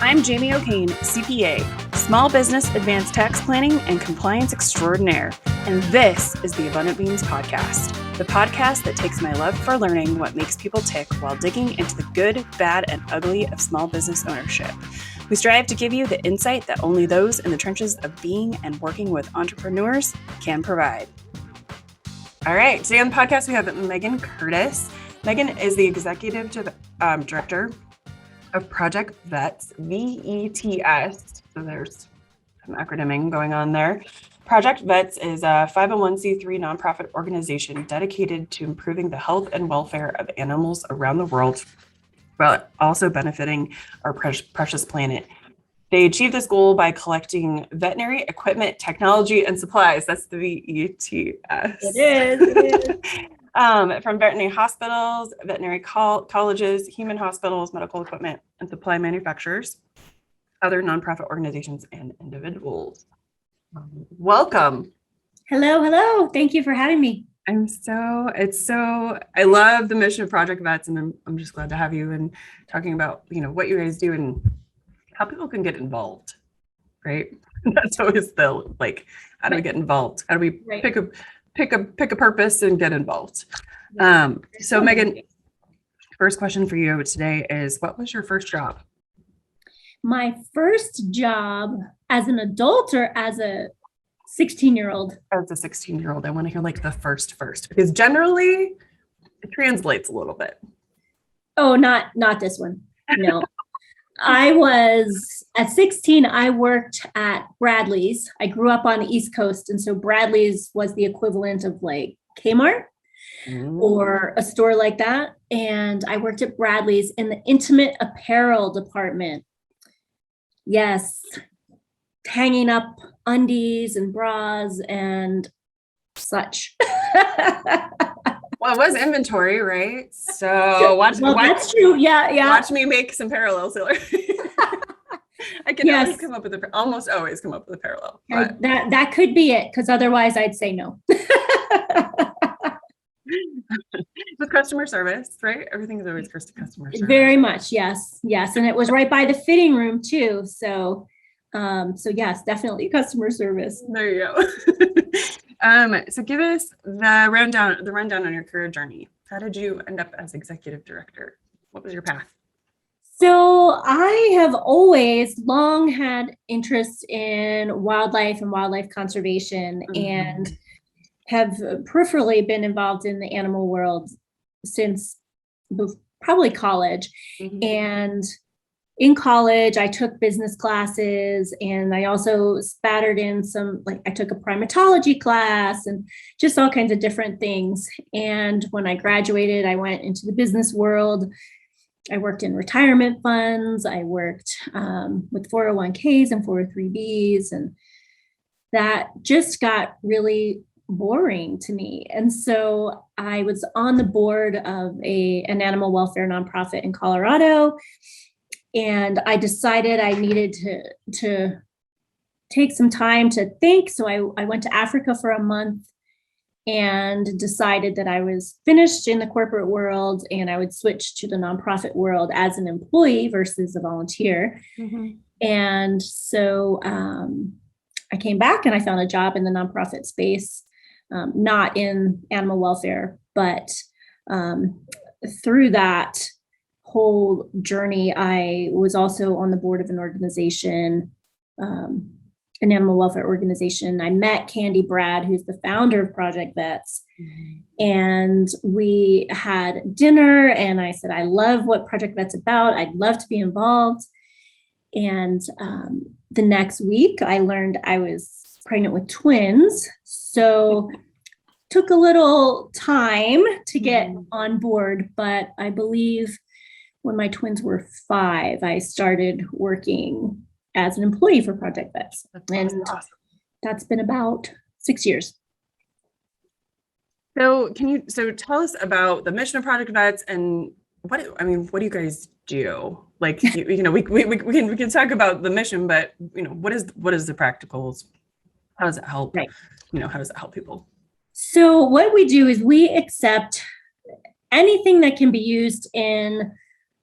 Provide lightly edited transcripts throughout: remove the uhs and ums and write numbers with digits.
I'm Jamie O'Kane, CPA, Small Business Advanced Tax Planning and Compliance Extraordinaire, and this is the Abundant Beans Podcast, the podcast that takes my love for learning what makes people tick while digging into the good, bad, and ugly of small business ownership. We strive to give you the insight that only those in the trenches of being and working with entrepreneurs can provide. All right, today on the podcast, we have Meghan Curtis. Meghan is the Executive Director of Project V.E.T.S, V-E-T-S. So there's some acronyming going on there. Project V.E.T.S is a 501c3 nonprofit organization dedicated to improving the health and welfare of animals around the world, while also benefiting our precious planet. They achieve this goal by collecting veterinary equipment, technology, and supplies. That's the V-E-T-S. It is. From veterinary hospitals, veterinary colleges, human hospitals, medical equipment, and supply manufacturers, other nonprofit organizations, and individuals. Welcome. Hello. Thank you for having me. I love the mission of Project V.E.T.S, and I'm just glad to have you and talking about, what you guys do and how people can get involved, right? That's always how do we get involved? How do we pick a purpose and get involved? So Meghan, first question for you today is, what was your first job? My first job as an adult or as a 16-year-old? As a 16-year-old, I want to hear the first, because generally it translates a little bit. Oh, not this one. No. I was at 16, I worked at Bradley's. I grew up on the East Coast. And so Bradley's was the equivalent of Kmart or a store like that. And I worked at Bradley's in the intimate apparel department. Yes. Hanging up undies and bras and such. Well, it was inventory, right? So that's true. Yeah. Watch me make some parallels here. I can almost always come up with a parallel. But. That could be it, because otherwise I'd say no. With customer service, right? Everything is always customer service. Very much, yes. And it was right by the fitting room too. So yes, definitely customer service. There you go. So give us the rundown on your career journey. How did you end up as executive director? What was your path? So I have always long had interest in wildlife and wildlife conservation, and have peripherally been involved in the animal world since probably college. And in college, I took business classes, and I also spattered in some, I took a primatology class and just all kinds of different things. And when I graduated, I went into the business world. I worked in retirement funds. I worked with 401ks and 403bs, and that just got really boring to me. And so I was on the board of an animal welfare nonprofit in Colorado. And I decided I needed to take some time to think. So I went to Africa for a month and decided that I was finished in the corporate world and I would switch to the nonprofit world as an employee versus a volunteer. And so I came back and I found a job in the nonprofit space, not in animal welfare, but through that whole journey, I was also on the board of an organization, an animal welfare organization. I met Candy Brad, who's the founder of Project V.E.T.S, and we had dinner, and I said, I love what Project V.E.T.S is about. I'd love to be involved. And the next week, I learned I was pregnant with twins. So took a little time to get on board, but I believe when my twins were 5, I started working as an employee for Project V.E.T.S. And awesome. That's been about 6 years. So tell us about the mission of Project V.E.T.S and what do you guys do? We can talk about the mission, but what is the practicals? How does it help? Right. How does it help people? So what we do is we accept anything that can be used in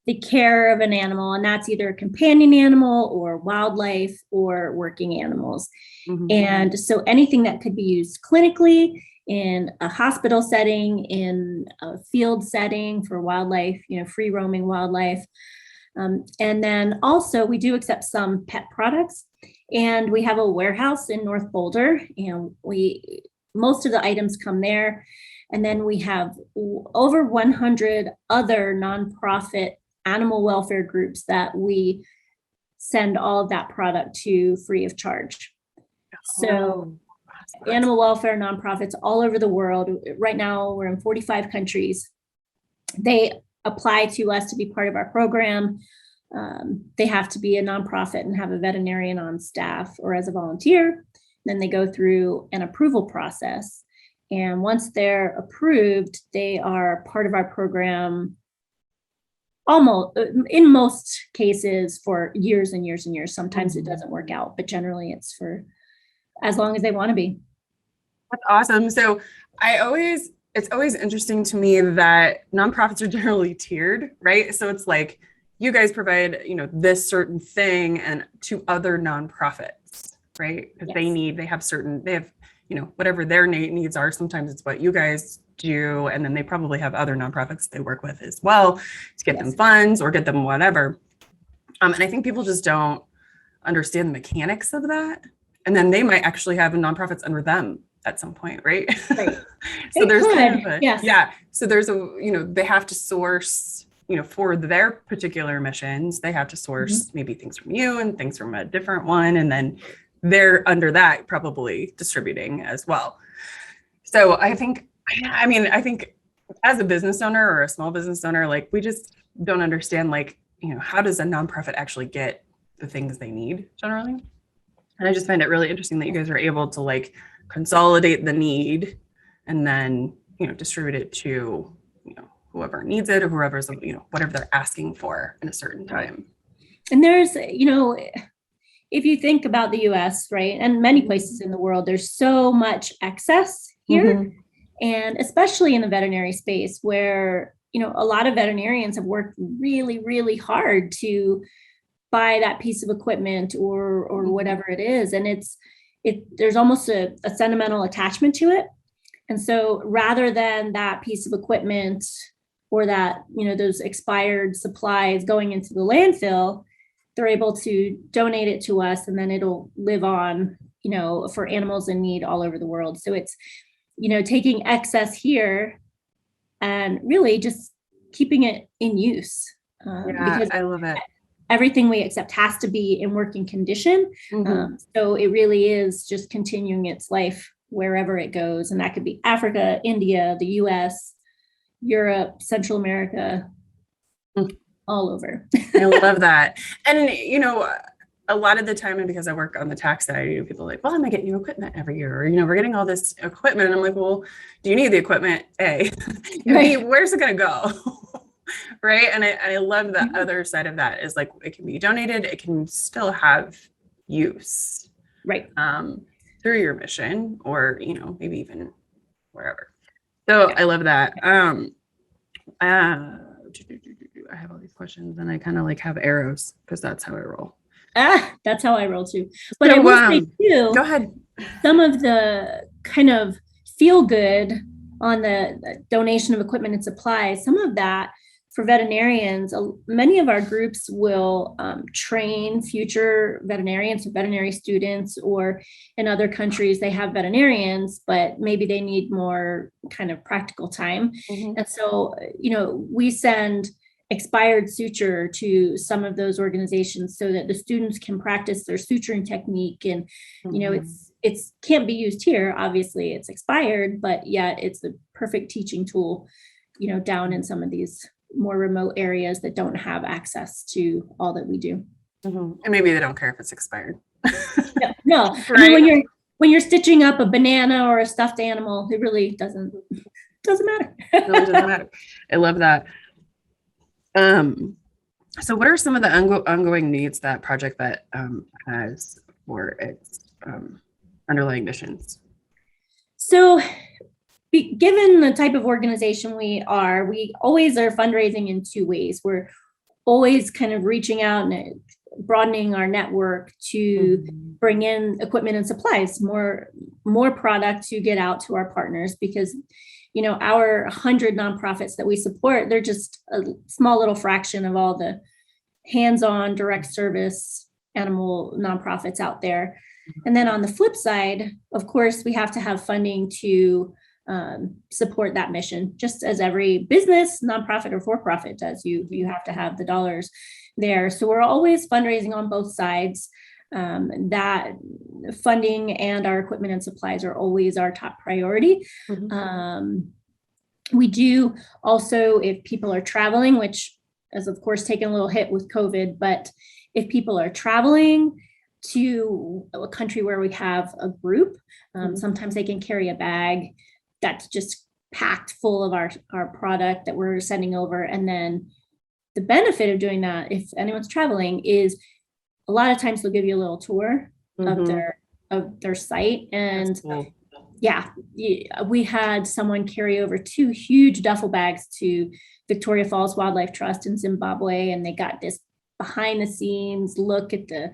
the care of an animal, and that's either a companion animal or wildlife or working animals. Mm-hmm. And so anything that could be used clinically, in a hospital setting, in a field setting for wildlife, free roaming wildlife. And then also we do accept some pet products, and we have a warehouse in North Boulder, and most of the items come there. And then we have over 100 other nonprofit animal welfare groups that we send all of that product to free of charge. So animal welfare nonprofits all over the world. Right now, we're in 45 countries. They apply to us to be part of our program. They have to be a nonprofit and have a veterinarian on staff or as a volunteer. Then they go through an approval process. And once they're approved, they are part of our program almost, in most cases, for years and years and years. Sometimes it doesn't work out, but generally it's for as long as they want to be. That's awesome. So it's always interesting to me that nonprofits are generally tiered, right? So it's like you guys provide, this certain thing and to other nonprofits, right? Because Yes. they have, whatever their needs are. Sometimes it's what you guys do. And then they probably have other nonprofits they work with as well to get them funds or get them whatever. And I think people just don't understand the mechanics of that. And then they might actually have nonprofits under them at some point, right? Right. So there's kind of yes. So there's they have to source, for their particular missions, they have to source maybe things from you and things from a different one. And then they're under that probably distributing as well. So I think as a business owner or a small business owner, like we just don't understand, like, how does a nonprofit actually get the things they need generally? And I just find it really interesting that you guys are able to like consolidate the need and then, distribute it to, whoever needs it or whoever's, whatever they're asking for in a certain time. And there's, if you think about the US, right, and many places in the world, there's so much excess here. And especially in the veterinary space where, a lot of veterinarians have worked really, really hard to buy that piece of equipment or whatever it is. And there's almost a sentimental attachment to it. And so rather than that piece of equipment or that, those expired supplies going into the landfill, they're able to donate it to us, and then it'll live on, for animals in need all over the world. So it's, taking excess here and really just keeping it in use. Because I love it. Everything we accept has to be in working condition. So it really is just continuing its life wherever it goes. And that could be Africa, India, the US, Europe, Central America, all over. I love that. And, a lot of the time, and because I work on the tax side, people are like, well, I'm going to get new equipment every year. Or, we're getting all this equipment. And I'm like, well, do you need the equipment? A, B, where's it going to go? Right. And I love the other side of that is like, it can be donated. It can still have use. Right. Through your mission or, maybe even wherever. So I love that. I have all these questions and I kind of like have arrows because that's how I roll. That's how I roll too. But I will say too, go ahead. Some of the kind of feel good on the donation of equipment and supplies, some of that for veterinarians, many of our groups will train future veterinarians or veterinary students, or in other countries, they have veterinarians, but maybe they need more kind of practical time. And so, we send expired suture to some of those organizations so that the students can practice their suturing technique. And, it's can't be used here. Obviously it's expired, but yet it's the perfect teaching tool, down in some of these more remote areas that don't have access to all that we do. And maybe they don't care if it's expired. No. Right? I mean, when you're stitching up a banana or a stuffed animal, it really doesn't matter. It really doesn't matter. I love that. So what are some of the ongoing needs that Project V.E.T. Has for its underlying missions? So given the type of organization we always are fundraising in two ways. We're always kind of reaching out and broadening our network to bring in equipment and supplies, more product to get out to our partners, because our 100 nonprofits that we support, they're just a small little fraction of all the hands-on direct service animal nonprofits out there. And then on the flip side, of course, we have to have funding to support that mission, just as every business, nonprofit or for-profit does. You have to have the dollars there. So we're always fundraising on both sides. That funding and our equipment and supplies are always our top priority. We do also, if people are traveling, which has of course taken a little hit with COVID, but if people are traveling to a country where we have a group, sometimes they can carry a bag that's just packed full of our product that we're sending over. And then the benefit of doing that, if anyone's traveling, is a lot of times they'll give you a little tour of their site. And cool. Yeah, we had someone carry over 2 huge duffel bags to Victoria Falls Wildlife Trust in Zimbabwe, and they got this behind the scenes look at the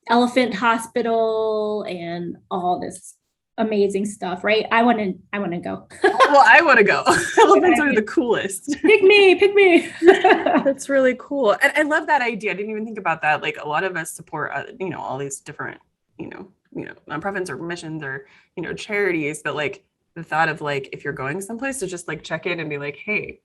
elephant hospital and all this amazing stuff, right? I want to go. Well, I want to go. Elephants are the coolest. Pick me. That's really cool. And I love that idea. I didn't even think about that. Like, a lot of us support, all these different, nonprofits or missions or, charities, but like the thought of like, if you're going someplace, to just like check in and be like, hey,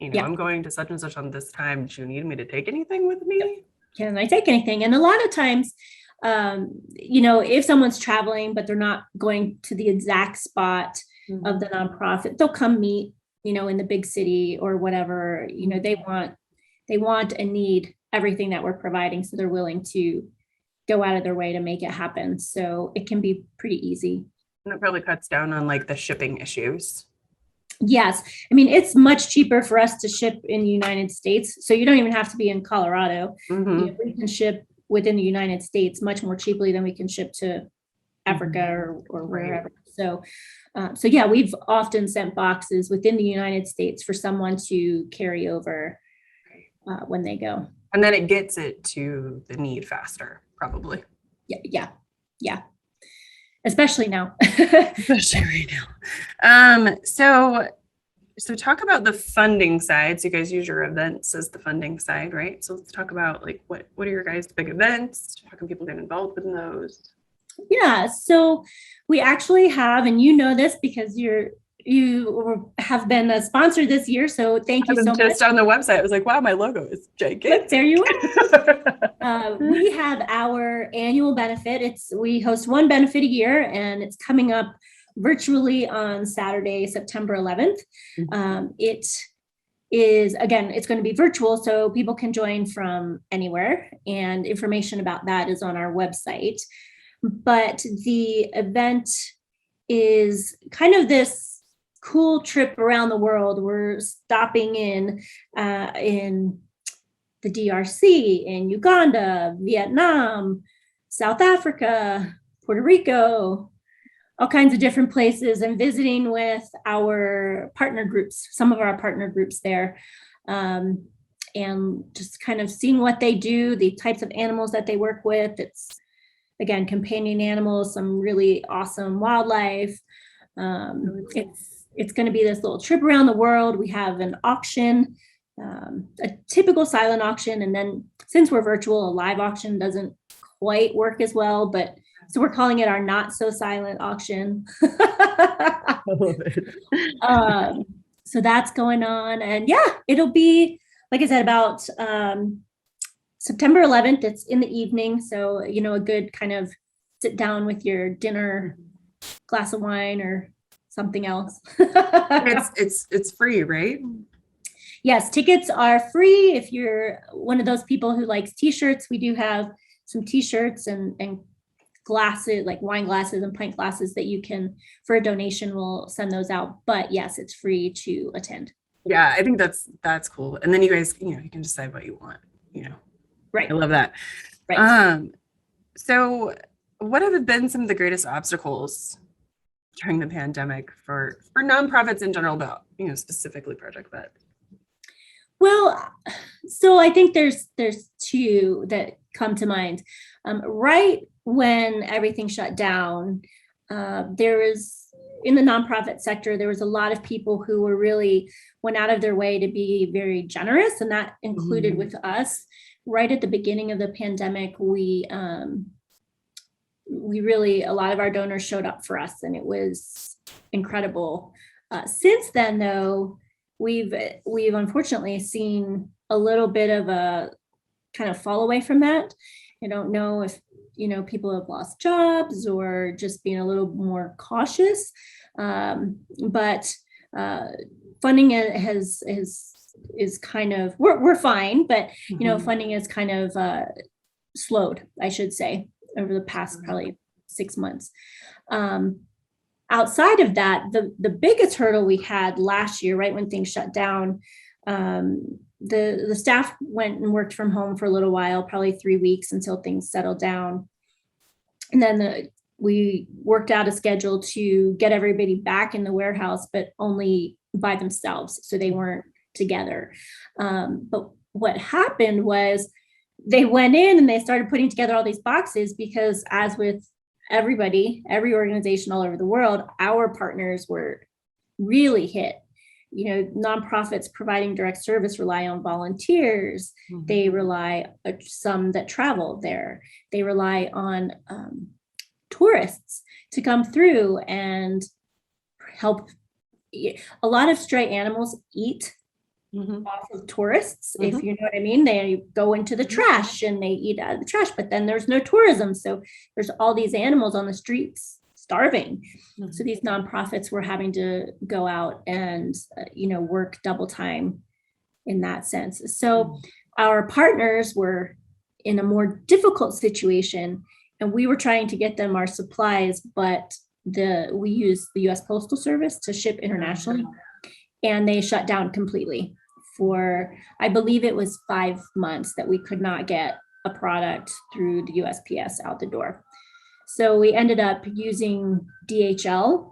I'm going to such and such on this time. Do you need me to take anything with me? Can I take anything? And a lot of times, if someone's traveling, but they're not going to the exact spot of the nonprofit, they'll come meet, in the big city or whatever. They want and need everything that we're providing. So they're willing to go out of their way to make it happen. So it can be pretty easy. And it probably cuts down on like the shipping issues. Yes. I mean, it's much cheaper for us to ship in the United States. So you don't even have to be in Colorado. We can ship within the United States much more cheaply than we can ship to Africa or wherever. So yeah, we've often sent boxes within the United States for someone to carry over when they go. And then it gets it to the need faster, probably. Yeah. Especially now. Especially right now. So talk about the funding side. So you guys use your events as the funding side, right? So let's talk about like what are your guys' big events? How can people get involved in those? Yeah, so we actually have, and this because you have been a sponsor this year, so thank you so much. Just on the website, I was like, wow, my logo is gigantic. There you are. We have our annual benefit. We host one benefit a year, and it's coming up virtually on Saturday, September 11th. It is, again, it's going to be virtual, so people can join from anywhere, and information about that is on our website. But the event is kind of this cool trip around the world. We're stopping in the DRC, in Uganda, Vietnam, South Africa, Puerto Rico, all kinds of different places, and visiting with our partner groups, some of our partner groups there, and just kind of seeing what they do, the types of animals that they work with. It's, again, companion animals, some really awesome wildlife. It's going to be this little trip around the world. We have an auction, a typical silent auction, and then since we're virtual, a live auction doesn't quite work as well, but so we're calling it our not so silent auction. I love it. So that's going on, and yeah, it'll be, like I said, about September 11th. It's in the evening, so a good kind of sit down with your dinner, glass of wine or something else. It's free, right? Yes, tickets are free. If you're one of those people who likes t-shirts, we do have some t-shirts and glasses, like wine glasses and pint glasses, that you can, for a donation, we'll send those out. But yes, it's free to attend. Yeah, I think that's cool. And then you guys, you can decide what you want, Right. I love that. Right. So what have been some of the greatest obstacles during the pandemic for nonprofits in general, but specifically Project V.E.T.? Well, so I think there's two that come to mind. Right when everything shut down, there was in the nonprofit sector, there was a lot of people who were really went out of their way to be very generous, and that included with us. Right at the beginning of the pandemic, we really, a lot of our donors showed up for us, and it was incredible. Since then, though, we've unfortunately seen a little bit of a kind of fall away from that. I don't know if people have lost jobs or just being a little more cautious, but funding is kind of we're fine, but funding is kind of slowed, I should say, over the past probably 6 months. Outside of that, the biggest hurdle we had last year, right when things shut down, the staff went and worked from home for a little while, probably 3 weeks until things settled down. And then we worked out a schedule to get everybody back in the warehouse, but only by themselves. So they weren't together. But what happened was they went in and they started putting together all these boxes because, as with everybody, every organization all over the world, our partners were really hit. Nonprofits providing direct service rely on volunteers. They rely some that travel there. They rely on tourists to come through and help. A lot of stray animals eat off of tourists, if you know what I mean. They go into the trash and they eat out of the trash, but then there's no tourism. So there's all these animals on the streets starving. So these nonprofits were having to go out and, work double time in that sense. So our partners were in a more difficult situation, and we were trying to get them our supplies, but we use the U.S. Postal Service to ship internationally, and they shut down completely for, I believe it was 5 months that we could not get a product through the USPS out the door. So we ended up using DHL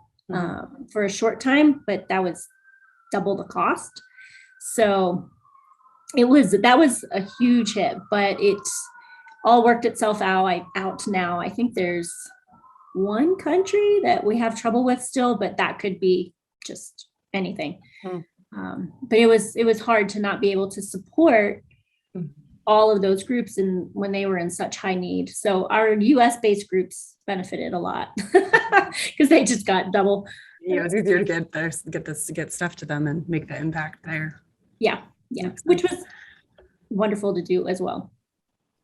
for a short time, but that was double the cost. So that was a huge hit, but it all worked itself out now. I think there's one country that we have trouble with still, but that could be just anything. But it was hard to not be able to support all of those groups and when they were in such high need. So our US based groups benefited a lot because they just got double. It's easier to get stuff to them and make the impact there. Yeah, which was wonderful to do as well.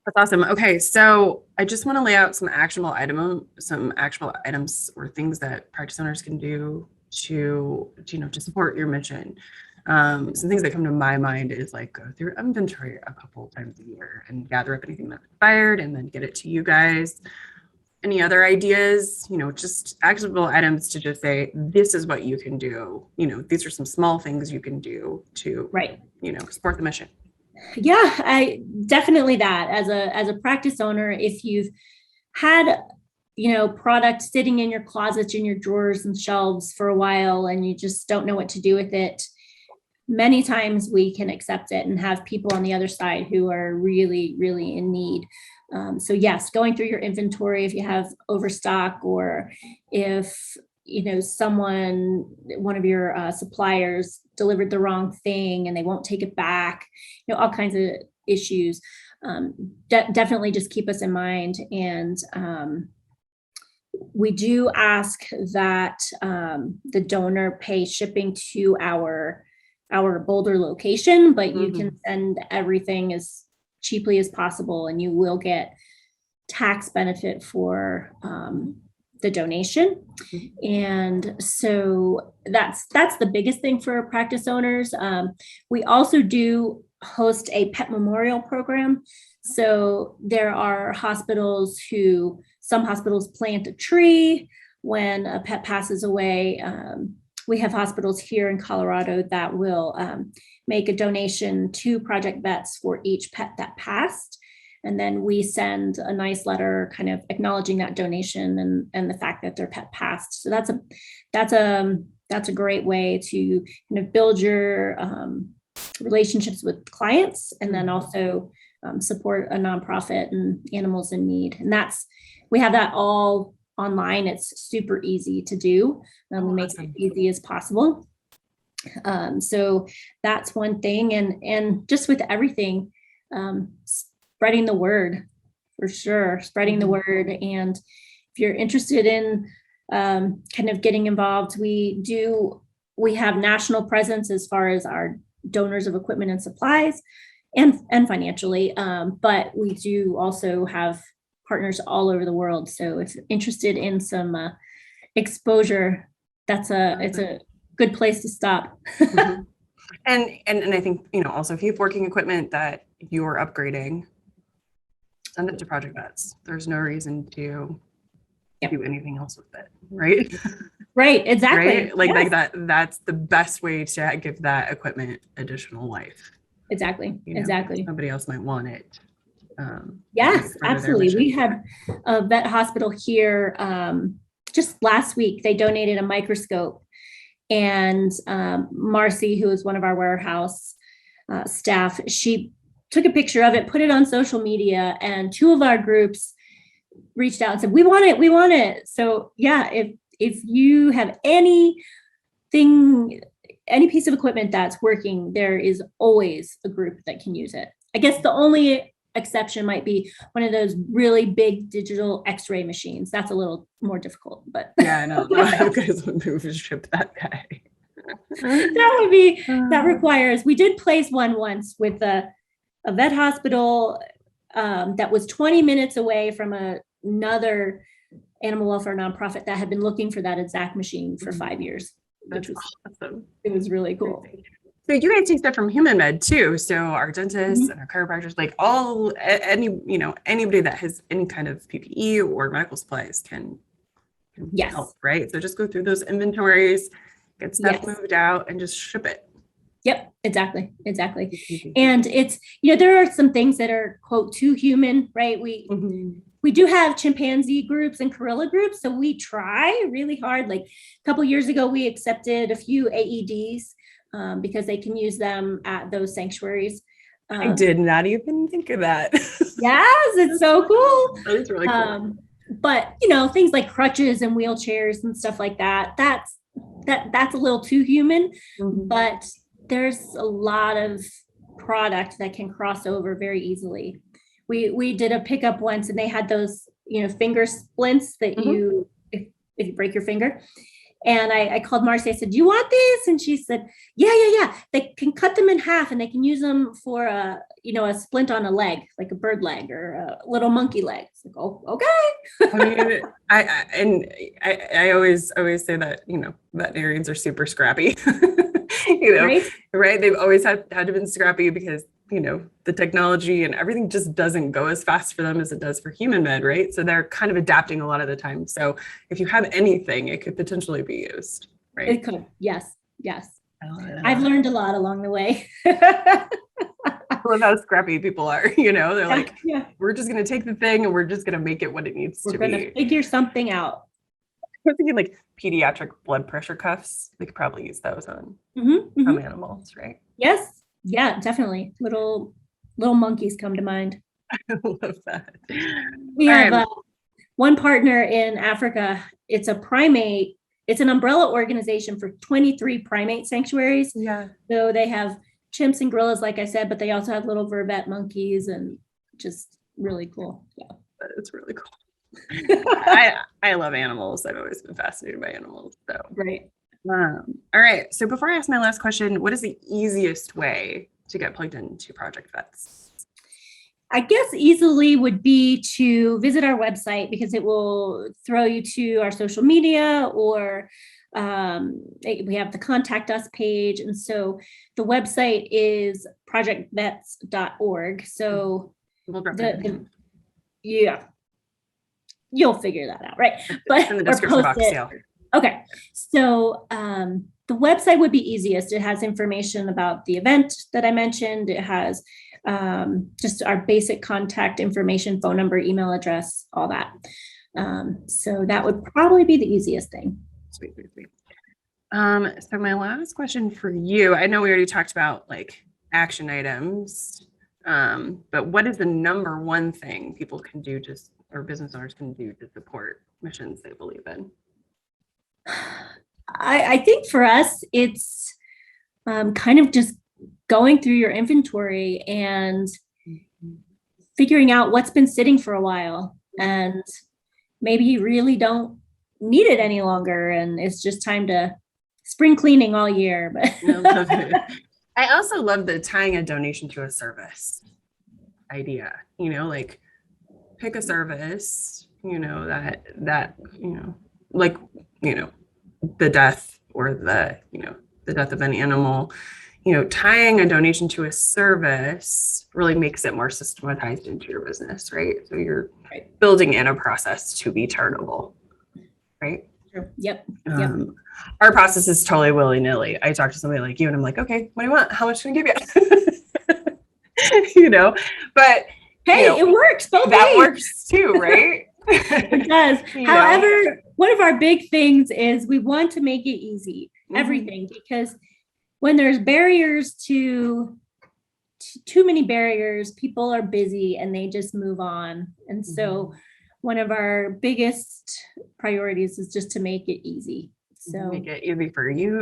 That's awesome. Okay, so I just want to lay out some actual items or things that practice owners can do to support your mission. Some things that come to my mind is like go through inventory a couple times a year and gather up anything that's expired and then get it to you guys. Any other ideas? Just actionable items to just say, this is what you can do. These are some small things you can do to support the mission. Yeah, I definitely that as a practice owner, if you've had product sitting in your closets, in your drawers and shelves for a while and you just don't know what to do with it, many times we can accept it and have people on the other side who are really, really in need. So yes, going through your inventory if you have overstock, or if one of your suppliers delivered the wrong thing and they won't take it back, all kinds of issues. Definitely just keep us in mind. And we do ask that the donor pay shipping to our Boulder location, but you can send everything as cheaply as possible and you will get tax benefit for the donation. And so that's the biggest thing for practice owners. We also do host a pet memorial program. So there are some hospitals plant a tree when a pet passes away. We have hospitals here in Colorado that will make a donation to Project V.E.T.S for each pet that passed. And then we send a nice letter kind of acknowledging that donation and the fact that their pet passed. So that's a great way to kind of build your relationships with clients, and then also support a nonprofit and animals in need. And we have that all online. It's super easy to do. We make it easy as possible. So that's one thing. And just with everything, spreading the word, for sure, spreading the word. And if you're interested in kind of getting involved, we have national presence as far as our donors of equipment and supplies and financially, but we do also have partners all over the world. So if you're interested in some exposure, it's a good place to stop. And I think, also if you have working equipment that you're upgrading, send it to Project V.E.T.S. There's no reason to do anything else with it, right? Right, exactly. Right? That's the best way to give that equipment additional life. Exactly. Exactly. Somebody else might want it. Yes, absolutely. We had a vet hospital here just last week. They donated a microscope, and Marcy, who is one of our warehouse staff, she took a picture of it, put it on social media, and 2 of our groups reached out and said, we want it. So yeah, if you have any piece of equipment that's working, there is always a group that can use it. I guess the only exception might be one of those really big digital x-ray machines. That's a little more difficult, but yeah, I know. You guys would move and ship that guy. that requires, we did place one once with a vet hospital that was 20 minutes away from another animal welfare nonprofit that had been looking for that exact machine for 5 years. Which was awesome. It was really cool. So you guys take stuff from Human Med too. So our dentists and our chiropractors, like anybody that has any kind of PPE or medical supplies can help, right? So just go through those inventories, get stuff moved out, and just ship it. Yep, exactly. And it's, there are some things that are, quote, too human, right? We do have chimpanzee groups and gorilla groups, so we try really hard. Like a couple of years ago, we accepted a few AEDs because they can use them at those sanctuaries. I did not even think of that. Yes, it's so cool. That is really cool. But things like crutches and wheelchairs and stuff like that, that's a little too human. But there's a lot of product that can cross over very easily. We did a pickup once, and they had those, finger splints that if you break your finger. And I called Marcy. I said, "Do you want these?" And she said, "Yeah. They can cut them in half, and they can use them for a splint on a leg, like a bird leg or a little monkey leg." It's like, "Oh, okay." I always say that veterinarians are super scrappy. Right? They've always had to been scrappy because the technology and everything just doesn't go as fast for them as it does for human med, right? So they're kind of adapting a lot of the time. So if you have anything, it could potentially be used, right? It could. Yes. I've learned a lot along the way. I love how scrappy people are, they're like, we're just going to take the thing and we're just going to make it what it needs to be. We're going to figure something out. I was thinking like pediatric blood pressure cuffs. They could probably use those on some animals, right? Yes. Yeah, definitely. Little monkeys come to mind. I love that. We have one partner in Africa. It's a primate. It's an umbrella organization for 23 primate sanctuaries. Yeah. So they have chimps and gorillas, like I said, but they also have little vervet monkeys, and just really cool. Yeah. That is really cool. I love animals. I've always been fascinated by animals. So great. All right. So before I ask my last question, what is the easiest way to get plugged into Project V.E.T.S? I guess easily would be to visit our website, because it will throw you to our social media, or we have the contact us page. And so the website is projectvets.org. So you'll figure that out, right? But in the description box, yeah. Okay, so the website would be easiest. It has information about the event that I mentioned. It has just our basic contact information, phone number, email address, all that. So that would probably be the easiest thing. Sweet. So my last question for you, I know we already talked about like action items. But what is the number one thing people can do or business owners can do to support missions they believe in? I think for us, it's kind of just going through your inventory and figuring out what's been sitting for a while, and maybe you really don't need it any longer, and it's just time to spring cleaning all year. But I also love the tying a donation to a service idea, like pick a service, that like, the death or the death of an animal, tying a donation to a service really makes it more systematized into your business, right? So you're building in a process to be charitable, right? Yep. Our process is totally willy-nilly. I talk to somebody like you and I'm like, okay, what do you want? How much can I give you? But hey, it works both ways. That works too, right? It does. However, one of our big things is we want to make it easy, everything, because when there's barriers too many barriers, people are busy and they just move on. And so one of our biggest priorities is just to make it easy. So make it easy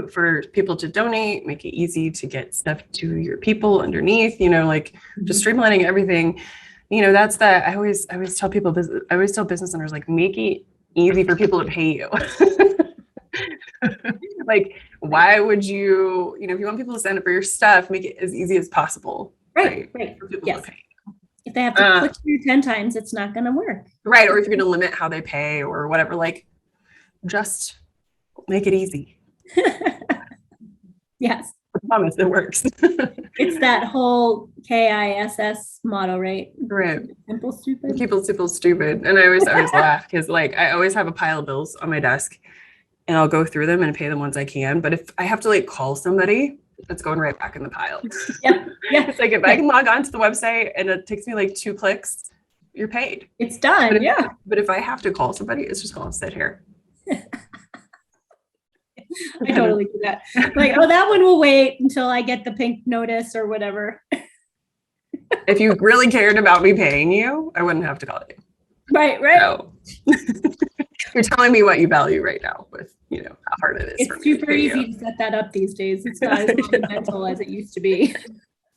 for people to donate, make it easy to get stuff to your people underneath, just streamlining everything. That's I always tell business owners, like, make it easy for people to pay you. Like, why would you, if you want people to sign up for your stuff, make it as easy as possible. Right. For people to pay. If they have to click through 10 times, it's not going to work. Right. Or if you're going to limit how they pay or whatever, like, just make it easy. Yes. I promise it works. It's that whole KISS model, right? Right. Simple, stupid. People simple, stupid. And I always laugh because, like, I always have a pile of bills on my desk and I'll go through them and pay them once I can. But if I have to, like, call somebody, it's going right back in the pile. Yeah. It's like, if I can log on to the website and it takes me like 2 clicks, you're paid. It's done. But if I have to call somebody, it's just going to sit here. I totally do that. Like, that one will wait until I get the pink notice or whatever. If you really cared about me paying you, I wouldn't have to call you. Right. So, you're telling me what you value right now with, how hard it is. It's super easy to set that up these days. It's not as monumental as it used to be.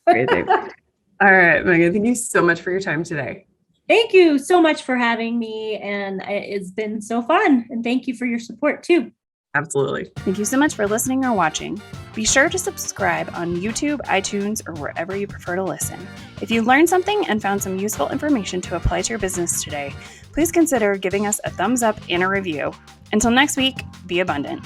Crazy. All right, Meghan, thank you so much for your time today. Thank you so much for having me. And it's been so fun. And thank you for your support too. Absolutely. Thank you so much for listening or watching. Be sure to subscribe on YouTube, iTunes, or wherever you prefer to listen. If you learned something and found some useful information to apply to your business today, please consider giving us a thumbs up and a review. Until next week, be abundant.